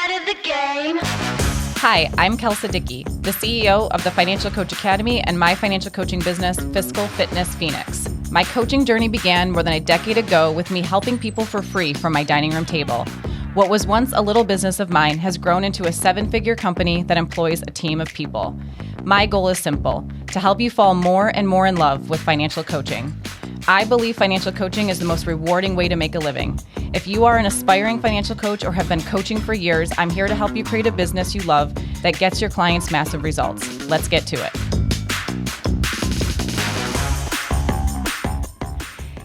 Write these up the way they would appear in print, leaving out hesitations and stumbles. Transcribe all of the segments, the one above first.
ahead of the game. Hi, I'm Kelsa Dickey, the CEO of the Financial Coach Academy and my financial coaching business, Fiscal Fitness Phoenix. My coaching journey began more than a decade ago with me helping people for free from my dining room table. What was once a little business of mine has grown into a 7-figure company that employs a team of people. My goal is simple, to help you fall more and more in love with financial coaching. I believe financial coaching is the most rewarding way to make a living. If you are an aspiring financial coach or have been coaching for years, I'm here to help you create a business you love that gets your clients massive results. Let's get to it.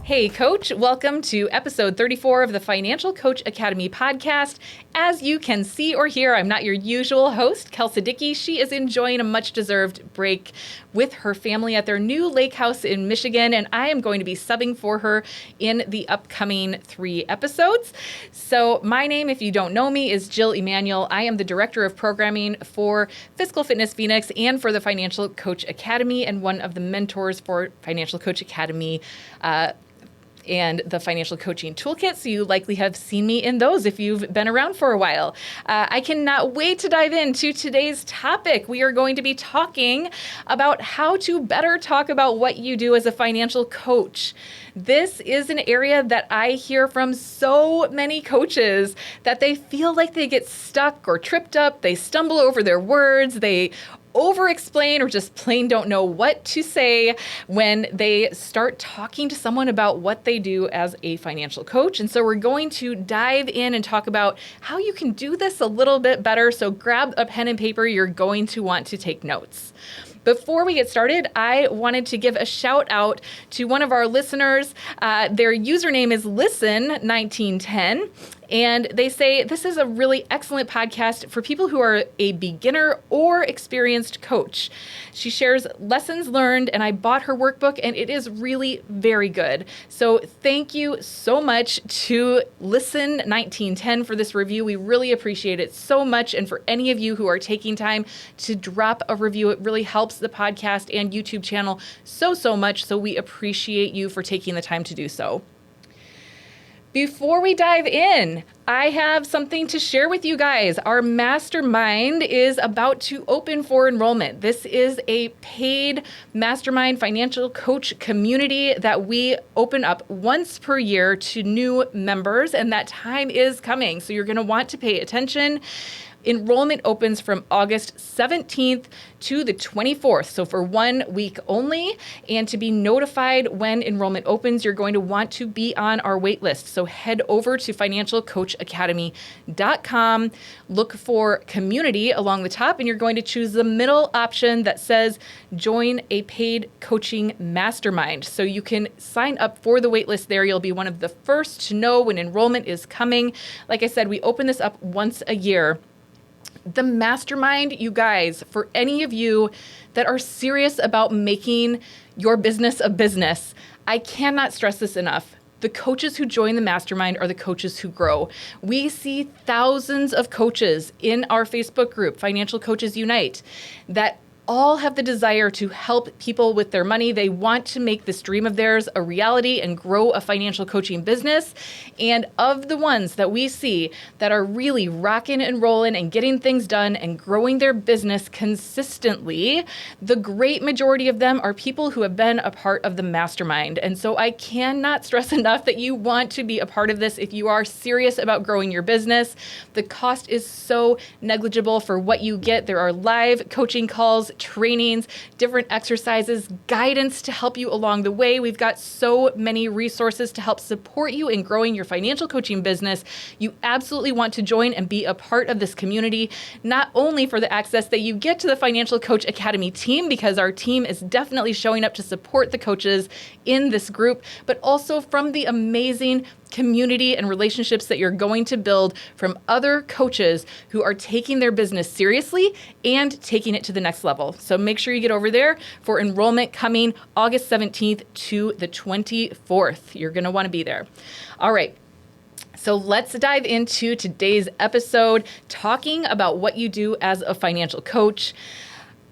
Hey, Coach. Welcome to episode 34 of the Financial Coach Academy podcast. As you can see or hear, I'm not your usual host, Kelsa Dickey. She is enjoying a much-deserved break with her family at their new lake house in Michigan, and I am going to be subbing for her in the upcoming 3 episodes. So my name, if you don't know me, is Jill Emanuel. I am the Director of Programming for Fiscal Fitness Phoenix and for the Financial Coach Academy, and one of the mentors for Financial Coach Academy and the Financial Coaching Toolkit, so you likely have seen me in those if you've been around for a while. I cannot wait to dive into today's topic. We are going to be talking about how to better talk about what you do as a financial coach. This is an area that I hear from so many coaches that they feel like they get stuck or tripped up, they stumble over their words, they over-explain or just plain don't know what to say when they start talking to someone about what they do as a financial coach. And so we're going to dive in and talk about how you can do this a little bit better. So grab a pen and paper. You're going to want to take notes. Before we get started, I wanted to give a shout out to one of our listeners. Their username is Listen1910. And they say, this is a really excellent podcast for people who are a beginner or experienced coach. She shares lessons learned, and I bought her workbook, and it is really very good. So thank you so much to Listen1910 for this review. We really appreciate it so much. And for any of you who are taking time to drop a review, it really helps the podcast and YouTube channel so much. So we appreciate you for taking the time to do so. Before we dive in, I have something to share with you guys. Our Mastermind is about to open for enrollment. This is a paid Mastermind financial coach community that we open up once per year to new members, and that time is coming. So you're going to want to pay attention. Enrollment opens from August 17th to the 24th, so for 1 week only. And to be notified when enrollment opens, you're going to want to be on our wait list. So head over to financialcoachacademy.com, look for community along the top, and you're going to choose the middle option that says join a paid coaching mastermind. So you can sign up for the wait list there. You'll be one of the first to know when enrollment is coming. Like I said, we open this up once a year. The Mastermind, you guys, for any of you that are serious about making your business a business, I cannot stress this enough. The coaches who join the Mastermind are the coaches who grow. We see thousands of coaches in our Facebook group, Financial Coaches Unite, that all have the desire to help people with their money. They want to make this dream of theirs a reality and grow a financial coaching business. And of the ones that we see that are really rocking and rolling and getting things done and growing their business consistently, the great majority of them are people who have been a part of the Mastermind. And so I cannot stress enough that you want to be a part of this if you are serious about growing your business. The cost is so negligible for what you get. There are live coaching calls, trainings, different exercises, guidance to help you along the way. We've got so many resources to help support you in growing your financial coaching business. You absolutely want to join and be a part of this community, not only for the access that you get to the Financial Coach Academy team, because our team is definitely showing up to support the coaches in this group, but also from the amazing community and relationships that you're going to build from other coaches who are taking their business seriously and taking it to the next level. So make sure you get over there for enrollment coming August 17th to the 24th. You're going to want to be there. All right. So let's dive into today's episode, talking about what you do as a financial coach.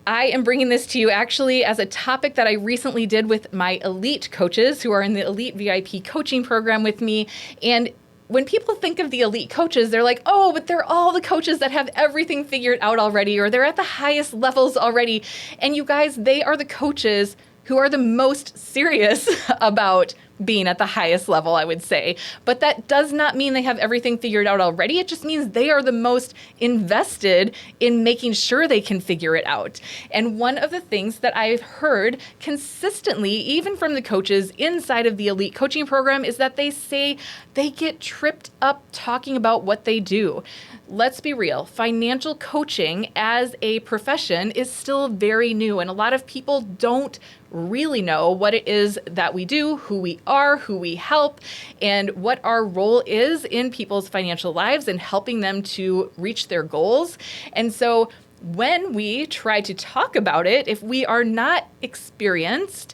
I am bringing this to you actually as a topic that I recently did with my elite coaches who are in the Elite VIP coaching program with me. And when people think of the elite coaches, they're like, oh, but they're all the coaches that have everything figured out already, or they're at the highest levels already. And you guys, they are the coaches who are the most serious about being at the highest level, I would say. But that does not mean they have everything figured out already. It just means they are the most invested in making sure they can figure it out. And one of the things that I've heard consistently, even from the coaches inside of the elite coaching program, is that they say they get tripped up talking about what they do. Let's be real. Financial coaching as a profession is still very new, and a lot of people don't really know what it is that we do, who we are, who we help, and what our role is in people's financial lives and helping them to reach their goals. And so when we try to talk about it, if we are not experienced,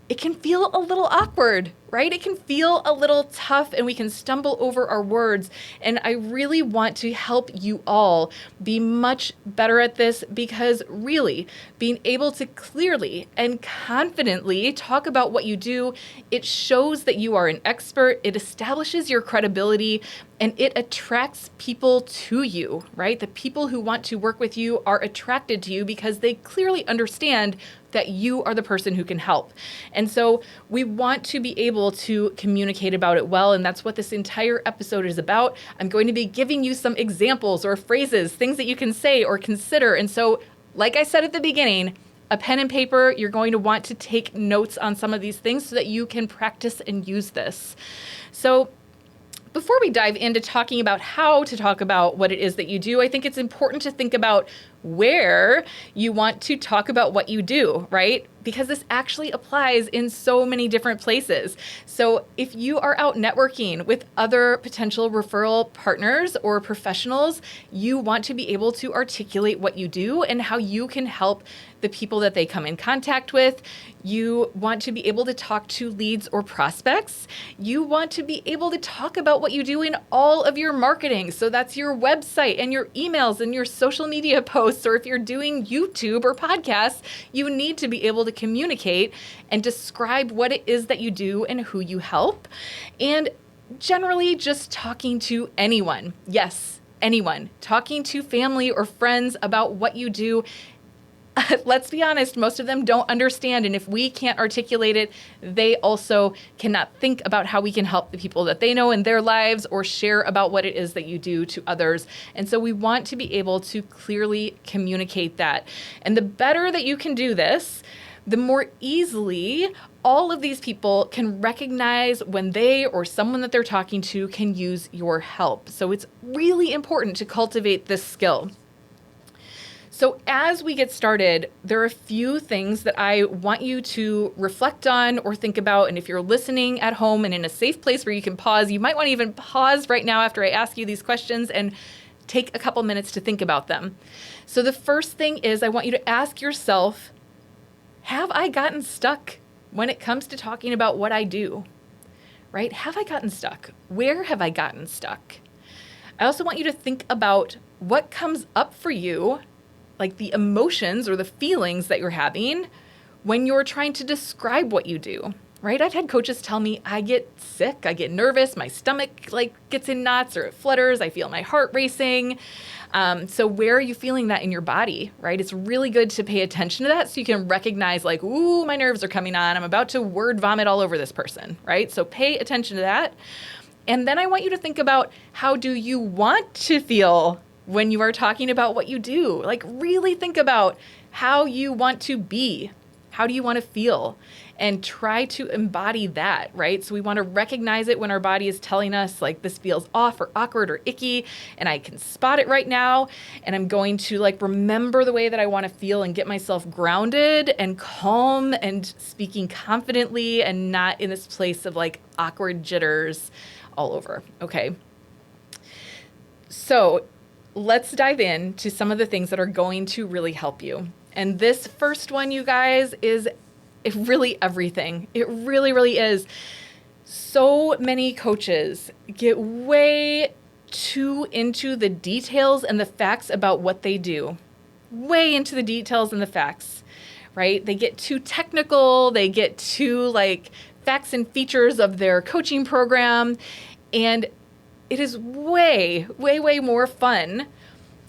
it can feel a little awkward, right? It can feel a little tough and we can stumble over our words. And I really want to help you all be much better at this, because really being able to clearly and confidently talk about what you do, it shows that you are an expert, it establishes your credibility, and it attracts people to you, right? The people who want to work with you are attracted to you because they clearly understand that you are the person who can help. And so we want to be able to communicate about it well, and that's what this entire episode is about. I'm going to be giving you some examples or phrases, things that you can say or consider. And so, like I said at the beginning, a pen and paper, you're going to want to take notes on some of these things so that you can practice and use this. So before we dive into talking about how to talk about what it is that you do, I think it's important to think about where you want to talk about what you do, right? Because this actually applies in so many different places. So if you are out networking with other potential referral partners or professionals, you want to be able to articulate what you do and how you can help the people that they come in contact with. You want to be able to talk to leads or prospects. You want to be able to talk about what you do in all of your marketing. So that's your website and your emails and your social media posts, or if you're doing YouTube or podcasts, you need to be able to communicate and describe what it is that you do and who you help. And generally just talking to anyone. Yes, anyone. Talking to family or friends about what you do. Let's be honest, most of them don't understand. And if we can't articulate it, they also cannot think about how we can help the people that they know in their lives or share about what it is that you do to others. And so we want to be able to clearly communicate that. And the better that you can do this, the more easily all of these people can recognize when they or someone that they're talking to can use your help. So it's really important to cultivate this skill. So as we get started, there are a few things that I want you to reflect on or think about. And if you're listening at home and in a safe place where you can pause, you might want to even pause right now after I ask you these questions and take a couple minutes to think about them. So the first thing is I want you to ask yourself, have I gotten stuck when it comes to talking about what I do? Right? Have I gotten stuck? Where have I gotten stuck? I also want you to think about what comes up for you, like the emotions or the feelings that you're having when you're trying to describe what you do, right? I've had coaches tell me I get sick, I get nervous, my stomach gets in knots or it flutters, I feel my heart racing. So where are you feeling that in your body, right? It's really good to pay attention to that so you can recognize ooh, my nerves are coming on. I'm about to word vomit all over this person, right? So pay attention to that. And then I want you to think about, how do you want to feel when you are talking about what you do? Really think about how you want to be. How do you want to feel? And try to embody that, right? So we want to recognize it when our body is telling us this feels off or awkward or icky, and I can spot it right now. And I'm going to remember the way that I want to feel and get myself grounded and calm and speaking confidently and not in this place of awkward jitters all over. Okay. So let's dive into some of the things that are going to really help you. And this first one, you guys, is really everything. It really, really is. So many coaches get way too into the details and the facts about what they do. Way into the details and the facts, right? They get too technical. They get too facts and features of their coaching program. And it is way, way, way more fun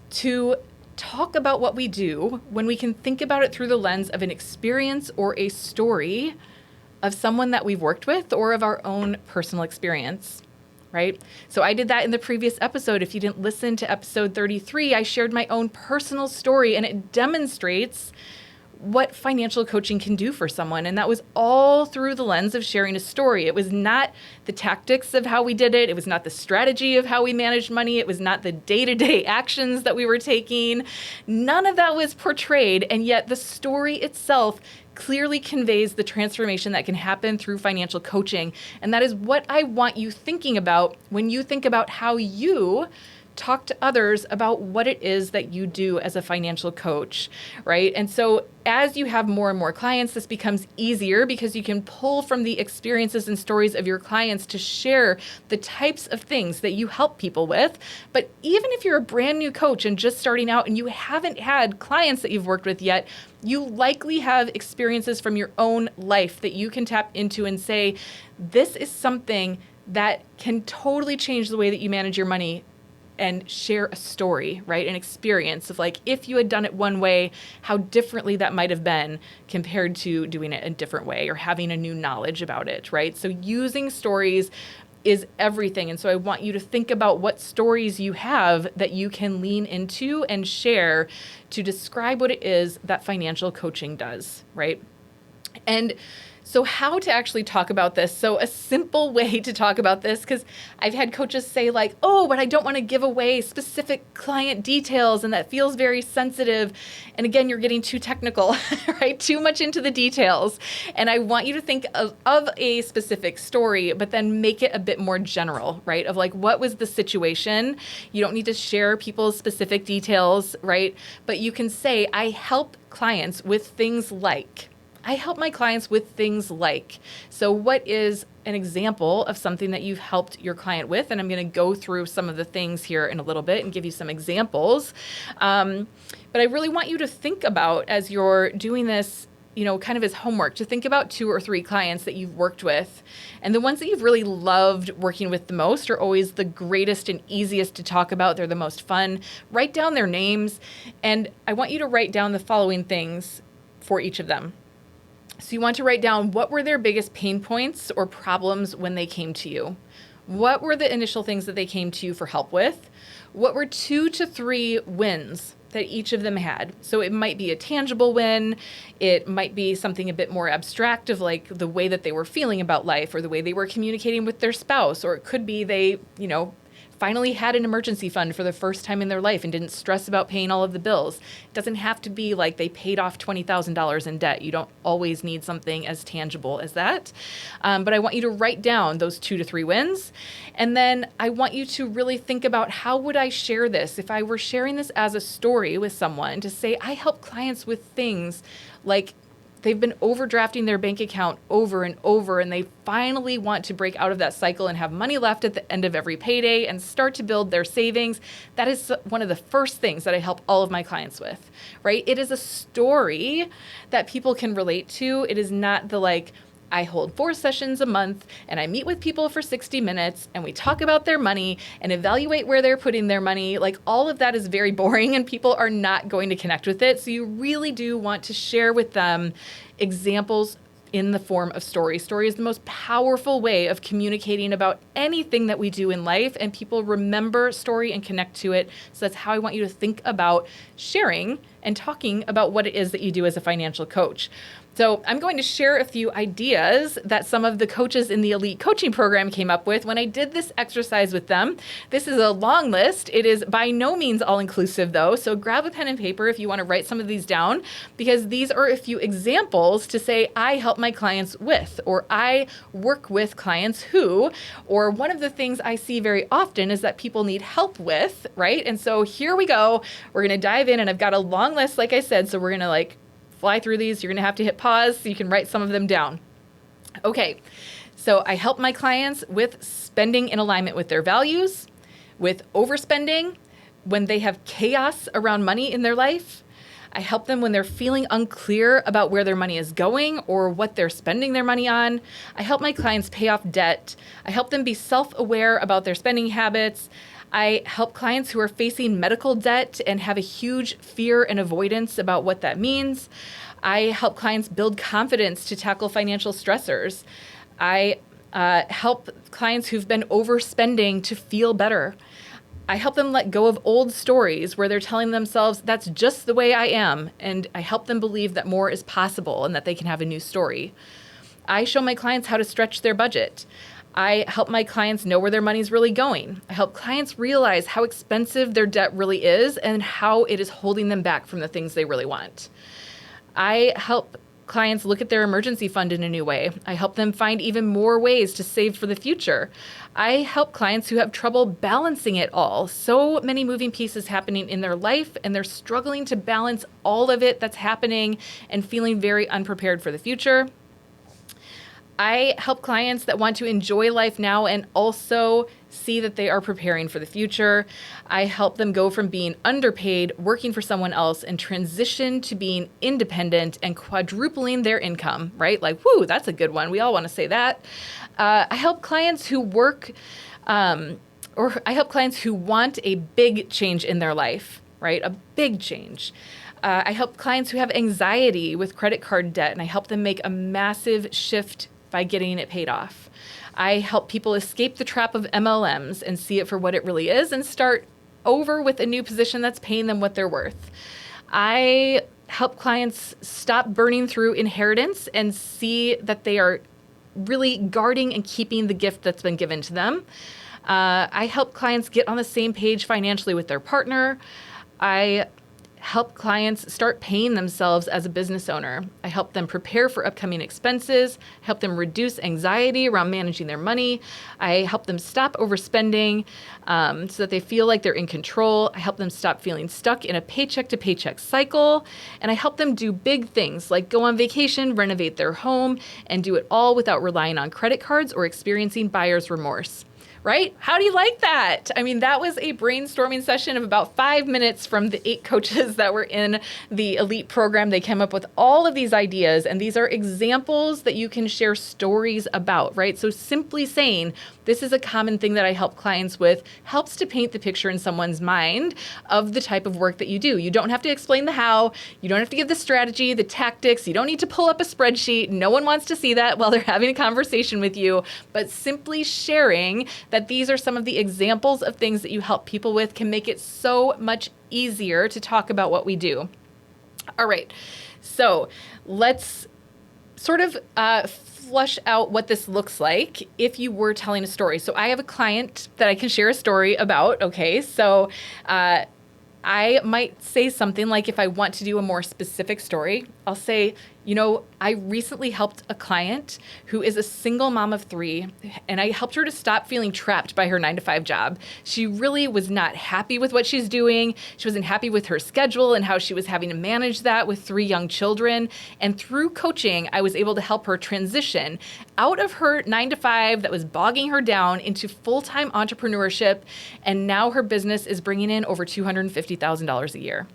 to talk about what we do when we can think about it through the lens of an experience or a story of someone that we've worked with or of our own personal experience, right? So I did that in the previous episode. If you didn't listen to episode 33, I shared my own personal story, and it demonstrates what financial coaching can do for someone. And that was all through the lens of sharing a story. It was not the tactics of how we did it. It was not the strategy of how we managed money. It was not the day-to-day actions that we were taking. None of that was portrayed. And yet the story itself clearly conveys the transformation that can happen through financial coaching. And that is what I want you thinking about when you think about how you talk to others about what it is that you do as a financial coach, right? And so as you have more and more clients, this becomes easier because you can pull from the experiences and stories of your clients to share the types of things that you help people with. But even if you're a brand new coach and just starting out and you haven't had clients that you've worked with yet, you likely have experiences from your own life that you can tap into and say, this is something that can totally change the way that you manage your money, and share a story, right? An experience of like, if you had done it one way, how differently that might have been compared to doing it a different way or having a new knowledge about it, right? So using stories is everything. And so I want you to think about what stories you have that you can lean into and share to describe what it is that financial coaching does, right? And so how to actually talk about this? So a simple way to talk about this, because I've had coaches say like, oh, but I don't want to give away specific client details, and that feels very sensitive. And again, you're getting too technical, right? Too much into the details. And I want you to think of a specific story, but then make it a bit more general, right? Of like, what was the situation? You don't need to share people's specific details, right? But you can say, I help clients with things like. I help my clients with things like. So what is an example of something that you've helped your client with? And I'm going to go through some of the things here in a little bit and give you some examples. But I really want you to think about, as you're doing this, you know, kind of as homework, to think about 2 or 3 clients that you've worked with. And the ones that you've really loved working with the most are always the greatest and easiest to talk about. They're the most fun. Write down their names. And I want you to write down the following things for each of them. So you want to write down, what were their biggest pain points or problems when they came to you? What were the initial things that they came to you for help with? What were 2 to 3 wins that each of them had? So it might be a tangible win. It might be something a bit more abstract of like the way that they were feeling about life or the way they were communicating with their spouse. Or it could be they, you know, finally had an emergency fund for the first time in their life and didn't stress about paying all of the bills. It doesn't have to be like they paid off $20,000 in debt. You don't always need something as tangible as that. But I want you to write down those 2 to 3 wins. And then I want you to really think about, how would I share this if I were sharing this as a story with someone, to say, I help clients with things like they've been overdrafting their bank account over and over, and they finally want to break out of that cycle and have money left at the end of every payday and start to build their savings. That is one of the first things that I help all of my clients with, right? It is a story that people can relate to. It is not the like, I hold 4 sessions a month and I meet with people for 60 minutes and we talk about their money and evaluate where they're putting their money. Like, all of that is very boring and people are not going to connect with it. So you really do want to share with them examples in the form of story. Story is the most powerful way of communicating about anything that we do in life, and people remember story and connect to it. So that's how I want you to think about sharing and talking about what it is that you do as a financial coach. So I'm going to share a few ideas that some of the coaches in the Elite Coaching Program came up with when I did this exercise with them. This is a long list. It is by no means all-inclusive, though. So grab a pen and paper if you want to write some of these down, because these are a few examples to say, I help my clients with, or I work with clients who, or one of the things I see very often is that people need help with, right? And so here we go. We're going to dive in, and I've got a long list, like I said, so we're going to fly through these. You're going to have to hit pause so you can write some of them down. Okay, so I help my clients with spending in alignment with their values, with overspending when they have chaos around money in their life. I help them when they're feeling unclear about where their money is going or what they're spending their money on. I help my clients pay off debt. I help them be self-aware about their spending habits. I help clients who are facing medical debt and have a huge fear and avoidance about what that means. I help clients build confidence to tackle financial stressors. I help clients who've been overspending to feel better. I help them let go of old stories where they're telling themselves, that's just the way I am. And I help them believe that more is possible and that they can have a new story. I show my clients how to stretch their budget. I help my clients know where their money's really going. I help clients realize how expensive their debt really is and how it is holding them back from the things they really want. I help clients look at their emergency fund in a new way. I help them find even more ways to save for the future. I help clients who have trouble balancing it all. So many moving pieces happening in their life, and they're struggling to balance all of it that's happening and feeling very unprepared for the future. I help clients that want to enjoy life now and also see that they are preparing for the future. I help them go from being underpaid, working for someone else, and transition to being independent and quadrupling their income, right? Like, whoo, that's a good one. We all want to say that. I help clients who work, or I help clients who want a big change in their life, right? A big change. I help clients who have anxiety with credit card debt, and I help them make a massive shift by getting it paid off. I help people escape the trap of MLMs and see it for what it really is and start over with a new position that's paying them what they're worth. I help clients stop burning through inheritance and see that they are really guarding and keeping the gift that's been given to them. I help clients get on the same page financially with their partner. I help clients start paying themselves as a business owner. I help them prepare for upcoming expenses, help them reduce anxiety around managing their money. I help them stop overspending so that they feel like they're in control. I help them stop feeling stuck in a paycheck to paycheck cycle. And I help them do big things like go on vacation, renovate their home, and do it all without relying on credit cards or experiencing buyer's remorse. Right? How do you like that? I mean, that was a brainstorming session of about 5 minutes from the 8 coaches that were in the elite program. They came up with all of these ideas, and these are examples that you can share stories about, right? So simply saying, this is a common thing that I help clients with helps to paint the picture in someone's mind of the type of work that you do. You don't have to explain the how. You don't have to give the strategy, the tactics. You don't need to pull up a spreadsheet. No one wants to see that while they're having a conversation with you, but simply sharing that these are some of the examples of things that you help people with can make it so much easier to talk about what we do. All right, so let's sort of flush out what this looks like if you were telling a story. So I have a client that I can share a story about, okay? So I might say something like, if I want to do a more specific story, I'll say, you know, I recently helped a client who is a single mom of 3, and I helped her to stop feeling trapped by her 9-to-5 job. She really was not happy with what she's doing. She wasn't happy with her schedule and how she was having to manage that with 3 young children. And through coaching, I was able to help her transition out of her 9-to-5 that was bogging her down into full-time entrepreneurship. And now her business is bringing in over $250,000 a year,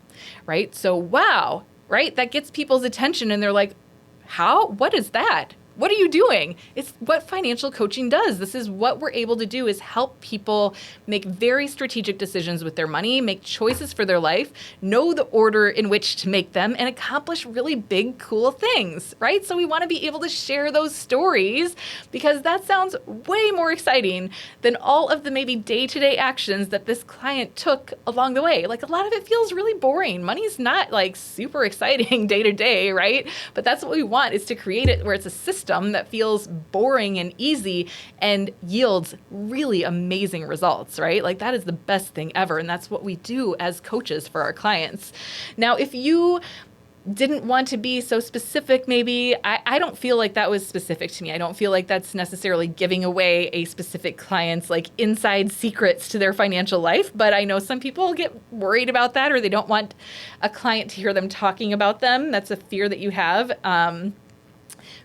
right? So, wow. Right? That gets people's attention and they're like, how? What is that? What are you doing? It's what financial coaching does. This is what we're able to do, is help people make very strategic decisions with their money, make choices for their life, know the order in which to make them, and accomplish really big, cool things, right? So we want to be able to share those stories because that sounds way more exciting than all of the maybe day-to-day actions that this client took along the way. Like, a lot of it feels really boring. Money's not like super exciting day to day, right? But that's what we want, is to create it where it's a system that feels boring and easy and yields really amazing results, right? Like, that is the best thing ever. And that's what we do as coaches for our clients. Now, if you didn't want to be so specific, maybe, I don't feel like that was specific to me. I don't feel like that's necessarily giving away a specific client's like inside secrets to their financial life. But I know some people get worried about that, or they don't want a client to hear them talking about them. That's a fear that you have.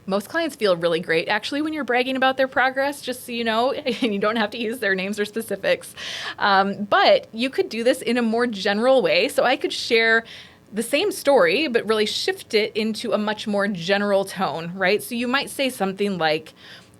Most clients feel really great, actually, when you're bragging about their progress, just so you know, and you don't have to use their names or specifics. But you could do this in a more general way. So I could share the same story, but really shift it into a much more general tone, right? So you might say something like,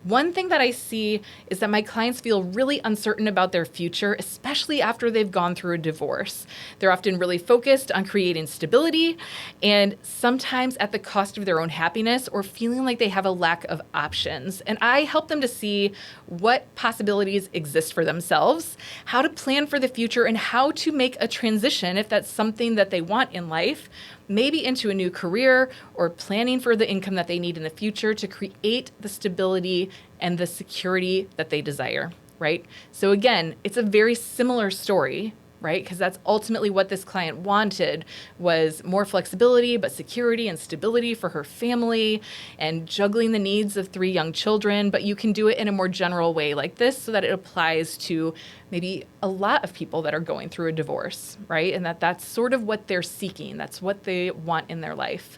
one thing that I see is that my clients feel really uncertain about their future, especially after they've gone through a divorce. They're often really focused on creating stability and sometimes at the cost of their own happiness or feeling like they have a lack of options. And I help them to see what possibilities exist for themselves, how to plan for the future, and how to make a transition if that's something that they want in life, maybe into a new career or planning for the income that they need in the future to create the stability and the security that they desire, right? So again, it's a very similar story, right? Because that's ultimately what this client wanted, was more flexibility, but security and stability for her family and juggling the needs of 3 young children. But you can do it in a more general way like this so that it applies to maybe a lot of people that are going through a divorce, right? And that's sort of what they're seeking. That's what they want in their life.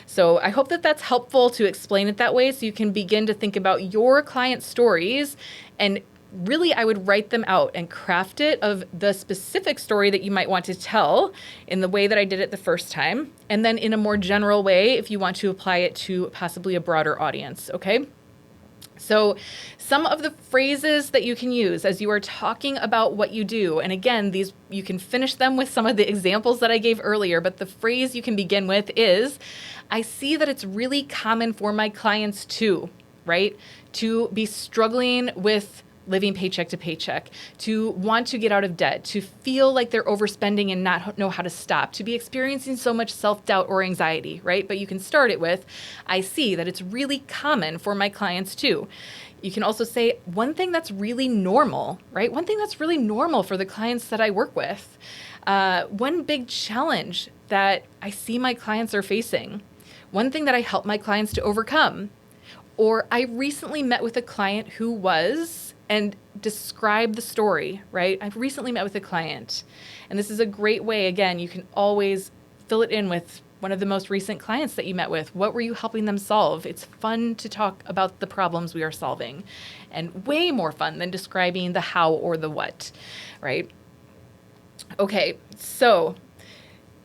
So I hope that that's helpful to explain it that way so you can begin to think about your client stories, and really, I would write them out and craft it of the specific story that you might want to tell in the way that I did it the first time, and then in a more general way if you want to apply it to possibly a broader audience, okay? So some of the phrases that you can use as you are talking about what you do, and again, these you can finish them with some of the examples that I gave earlier, but the phrase you can begin with is, I see that it's really common for my clients too, right? To be struggling with living paycheck to paycheck, to want to get out of debt, to feel like they're overspending and not know how to stop, to be experiencing so much self-doubt or anxiety, right? But you can start it with, I see that it's really common for my clients too. You can also say, one thing that's really normal, right? One thing that's really normal for the clients that I work with. One big challenge that I see my clients are facing. One thing that I help my clients to overcome. Or I recently met with a client who was, and describe the story, right? I've recently met with a client. And this is a great way, again, you can always fill it in with one of the most recent clients that you met with. What were you helping them solve? It's fun to talk about the problems we are solving, and way more fun than describing the how or the what, right? Okay, so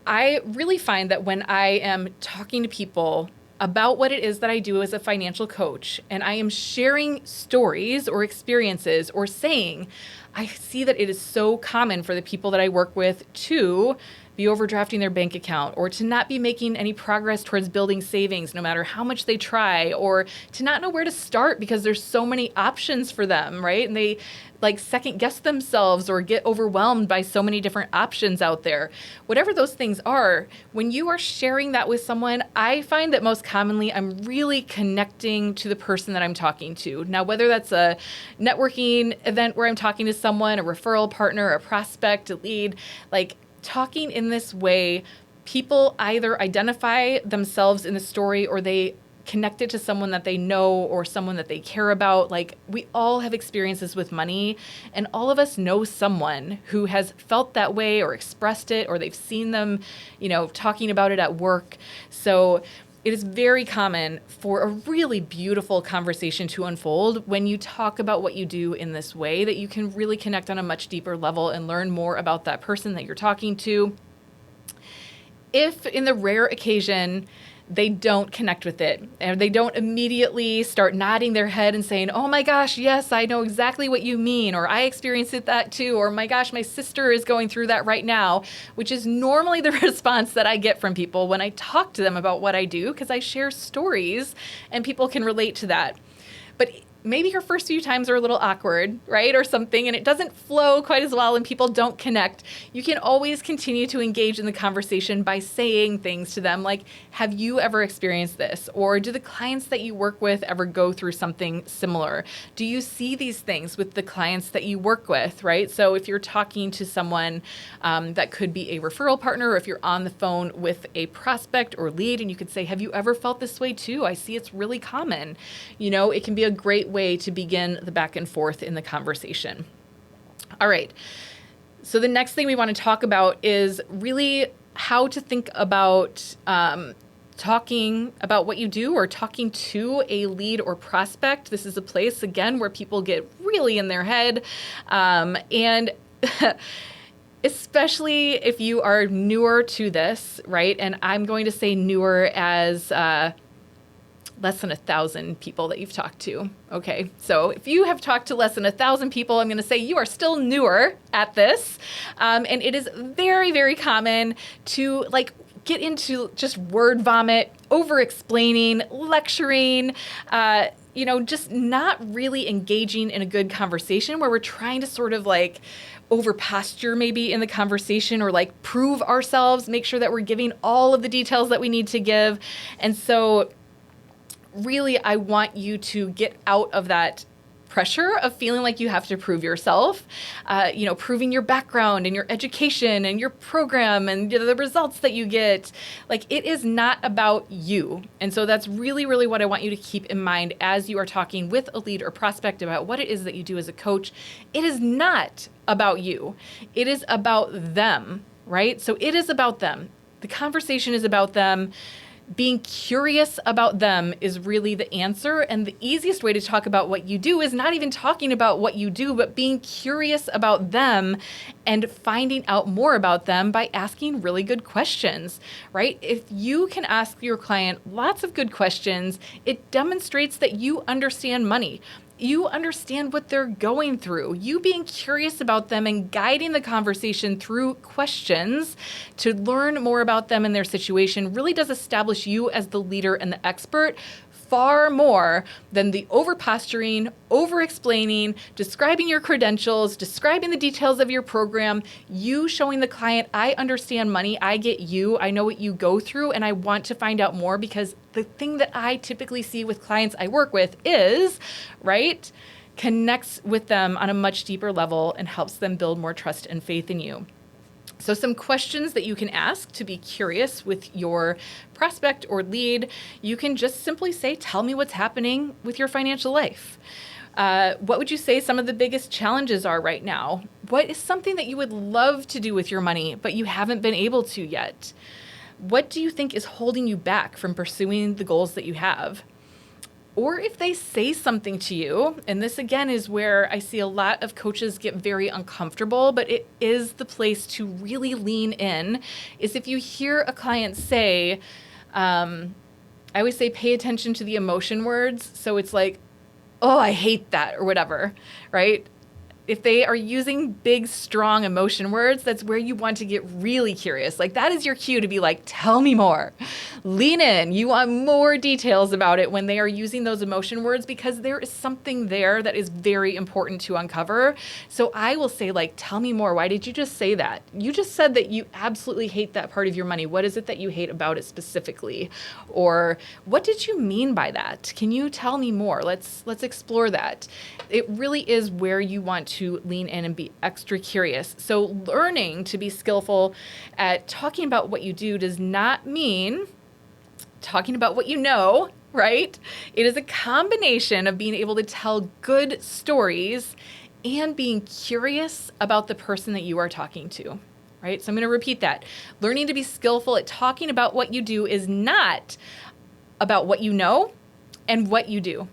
I really find that when I am talking to people about what it is that I do as a financial coach, and I am sharing stories or experiences or saying, I see that it is so common for the people that I work with to be overdrafting their bank account, or to not be making any progress towards building savings no matter how much they try, or to not know where to start because there's so many options for them, right? And they like second guess themselves or get overwhelmed by so many different options out there. Whatever those things are, when you are sharing that with someone, I find that most commonly I'm really connecting to the person that I'm talking to. Now, whether that's a networking event where I'm talking to someone, a referral partner, a prospect, a lead, like talking in this way, people either identify themselves in the story or they connect it to someone that they know or someone that they care about. Like, we all have experiences with money, and all of us know someone who has felt that way or expressed it, or they've seen them, talking about it at work. So it is very common for a really beautiful conversation to unfold when you talk about what you do in this way, that you can really connect on a much deeper level and learn more about that person that you're talking to. If in the rare occasion they don't connect with it, and they don't immediately start nodding their head and saying, oh my gosh, yes, I know exactly what you mean, or I experienced it that too, or my gosh, my sister is going through that right now, which is normally the response that I get from people when I talk to them about what I do, because I share stories and people can relate to that. But maybe your first few times are a little awkward, right? Or something, and it doesn't flow quite as well and people don't connect. You can always continue to engage in the conversation by saying things to them like, have you ever experienced this? Or do the clients that you work with ever go through something similar? Do you see these things with the clients that you work with, right? So if you're talking to someone that could be a referral partner, or if you're on the phone with a prospect or lead, and you could say, have you ever felt this way too? I see it's really common. It can be a great way to begin the back and forth in the conversation. All right. So the next thing we want to talk about is really how to think about talking about what you do or talking to a lead or prospect. This is a place, again, where people get really in their head. And especially if you are newer to this, right? And I'm going to say newer as less than 1,000 people that you've talked to. Okay, so if you have talked to less than 1,000 people, I'm going to say you are still newer at this. And it is very, very common to get into just word vomit, over explaining, lecturing, just not really engaging in a good conversation where we're trying to sort of over posture maybe in the conversation or prove ourselves, make sure that we're giving all of the details that we need to give. And so really, I want you to get out of that pressure of feeling like you have to prove yourself, proving your background and your education and your program and the results that you get. It is not about you. And so that's really, really what I want you to keep in mind as you are talking with a lead or prospect about what it is that you do as a coach. It is not about you. It is about them, right? So it is about them. The conversation is about them. Being curious about them is really the answer. And the easiest way to talk about what you do is not even talking about what you do, but being curious about them and finding out more about them by asking really good questions, right? If you can ask your client lots of good questions, it demonstrates that you understand money. You understand what they're going through. You being curious about them and guiding the conversation through questions to learn more about them and their situation really does establish you as the leader and the expert far more than the over posturing, over explaining, describing your credentials, describing the details of your program, you showing the client, I understand money, I get you, I know what you go through, and I want to find out more because the thing that I typically see with clients I work with is, right, connects with them on a much deeper level and helps them build more trust and faith in you. So some questions that you can ask to be curious with your prospect or lead, you can just simply say, tell me what's happening with your financial life. What would you say some of the biggest challenges are right now? What is something that you would love to do with your money, but you haven't been able to yet? What do you think is holding you back from pursuing the goals that you have? Or if they say something to you, and this again is where I see a lot of coaches get very uncomfortable, but it is the place to really lean in, is if you hear a client say, I always say pay attention to the emotion words. So it's like, oh, I hate that or whatever, right? If they are using big, strong emotion words, that's where you want to get really curious. That is your cue to be tell me more. Lean in. You want more details about it when they are using those emotion words because there is something there that is very important to uncover. So I will say, tell me more. Why did you just say that? You just said that you absolutely hate that part of your money. What is it that you hate about it specifically? Or what did you mean by that? Can you tell me more? Let's explore that. It really is where you want to lean in and be extra curious. So learning to be skillful at talking about what you do does not mean talking about what you know, right? It is a combination of being able to tell good stories and being curious about the person that you are talking to, right? So I'm going to repeat that. Learning to be skillful at talking about what you do is not about what you know and what you do.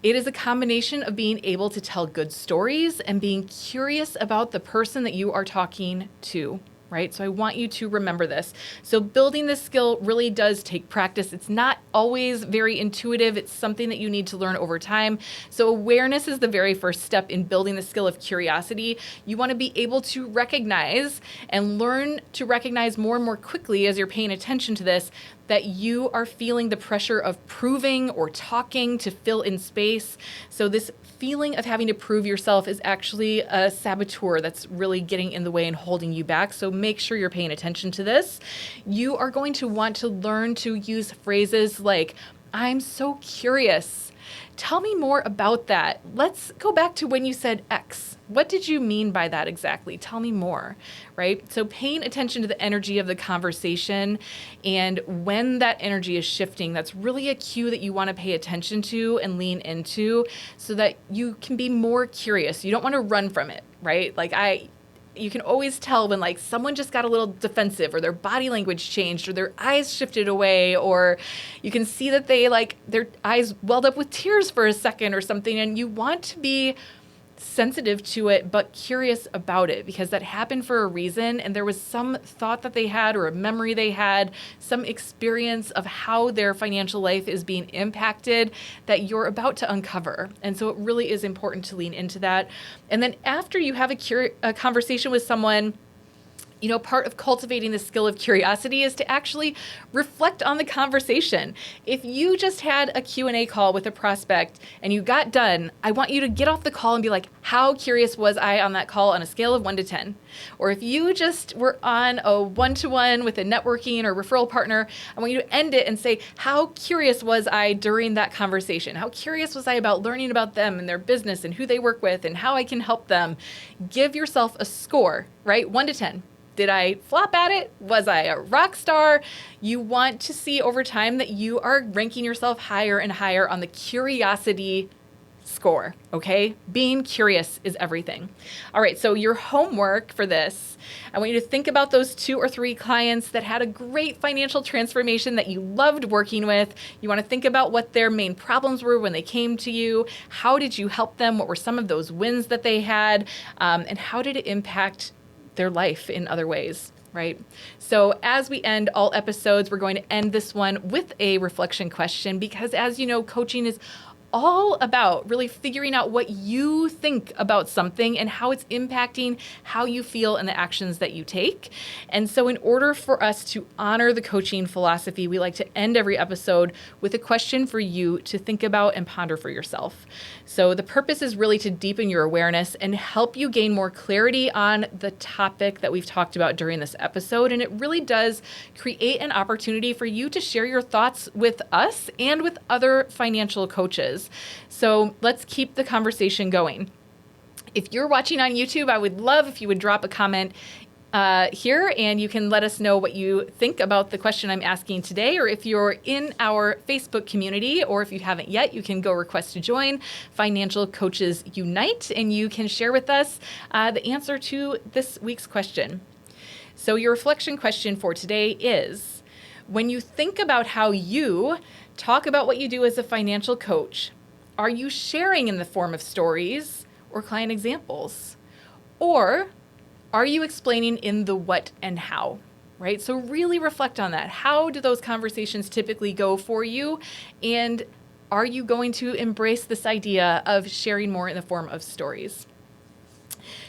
It is a combination of being able to tell good stories and being curious about the person that you are talking to, right? So I want you to remember this. So building this skill really does take practice. It's not always very intuitive. It's something that you need to learn over time. So awareness is the very first step in building the skill of curiosity. You want to be able to recognize and learn to recognize more and more quickly as you're paying attention to this, that you are feeling the pressure of proving or talking to fill in space. So this feeling of having to prove yourself is actually a saboteur that's really getting in the way and holding you back. So make sure you're paying attention to this. You are going to want to learn to use phrases like, I'm so curious. Tell me more about that. Let's go back to when you said X. What did you mean by that exactly? Tell me more, right? So paying attention to the energy of the conversation, and when that energy is shifting, that's really a cue that you want to pay attention to and lean into so that you can be more curious. You don't want to run from it, right? You can always tell when someone just got a little defensive or their body language changed or their eyes shifted away, or you can see that they their eyes welled up with tears for a second or something, and you want to be sensitive to it, but curious about it, because that happened for a reason. And there was some thought that they had, or a memory they had, some experience of how their financial life is being impacted that you're about to uncover. And so it really is important to lean into that. And then after you have a conversation with someone, part of cultivating the skill of curiosity is to actually reflect on the conversation. If you just had a Q&A call with a prospect and you got done, I want you to get off the call and be like, how curious was I on that call on a scale of 1 to 10? Or if you just were on a one-to-one with a networking or referral partner, I want you to end it and say, how curious was I during that conversation? How curious was I about learning about them and their business and who they work with and how I can help them? Give yourself a score, right? 1 to 10. Did I flop at it? Was I a rock star? You want to see over time that you are ranking yourself higher and higher on the curiosity score, okay? Being curious is everything. All right, so your homework for this, I want you to think about those 2 or 3 clients that had a great financial transformation that you loved working with. You want to think about what their main problems were when they came to you. How did you help them? What were some of those wins that they had? And how did it impact their life in other ways, right? So as we end all episodes, we're going to end this one with a reflection question, because as you know, coaching is all about really figuring out what you think about something and how it's impacting how you feel and the actions that you take. And so in order for us to honor the coaching philosophy, we like to end every episode with a question for you to think about and ponder for yourself. So the purpose is really to deepen your awareness and help you gain more clarity on the topic that we've talked about during this episode. And it really does create an opportunity for you to share your thoughts with us and with other financial coaches. So let's keep the conversation going. If you're watching on YouTube, I would love if you would drop a comment here, and you can let us know what you think about the question I'm asking today. Or if you're in our Facebook community, or if you haven't yet, you can go request to join Financial Coaches Unite, and you can share with us the answer to this week's question. So your reflection question for today is, when you think about how you talk about what you do as a financial coach, are you sharing in the form of stories or client examples? Or are you explaining in the what and how, right? So really reflect on that. How do those conversations typically go for you? And are you going to embrace this idea of sharing more in the form of stories?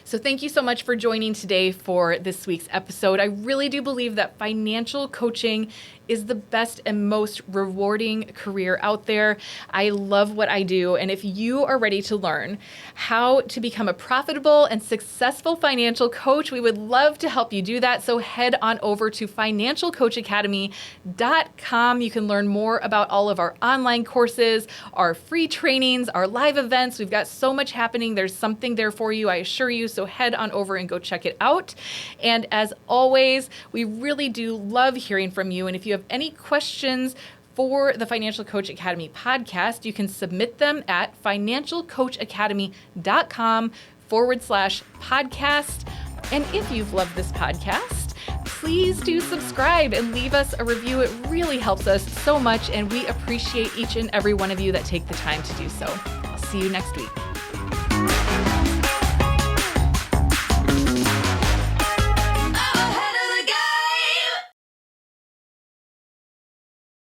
So thank you so much for joining today for this week's episode. I really do believe that financial coaching is the best and most rewarding career out there. I love what I do. And if you are ready to learn how to become a profitable and successful financial coach, we would love to help you do that. So head on over to financialcoachacademy.com. You can learn more about all of our online courses, our free trainings, our live events. We've got so much happening. There's something there for you, I assure you. So head on over and go check it out. And as always, we really do love hearing from you. And if you have any questions for the Financial Coach Academy podcast, you can submit them at financialcoachacademy.com/podcast. And if you've loved this podcast, please do subscribe and leave us a review. It really helps us so much, and we appreciate each and every one of you that take the time to do so. I'll see you next week.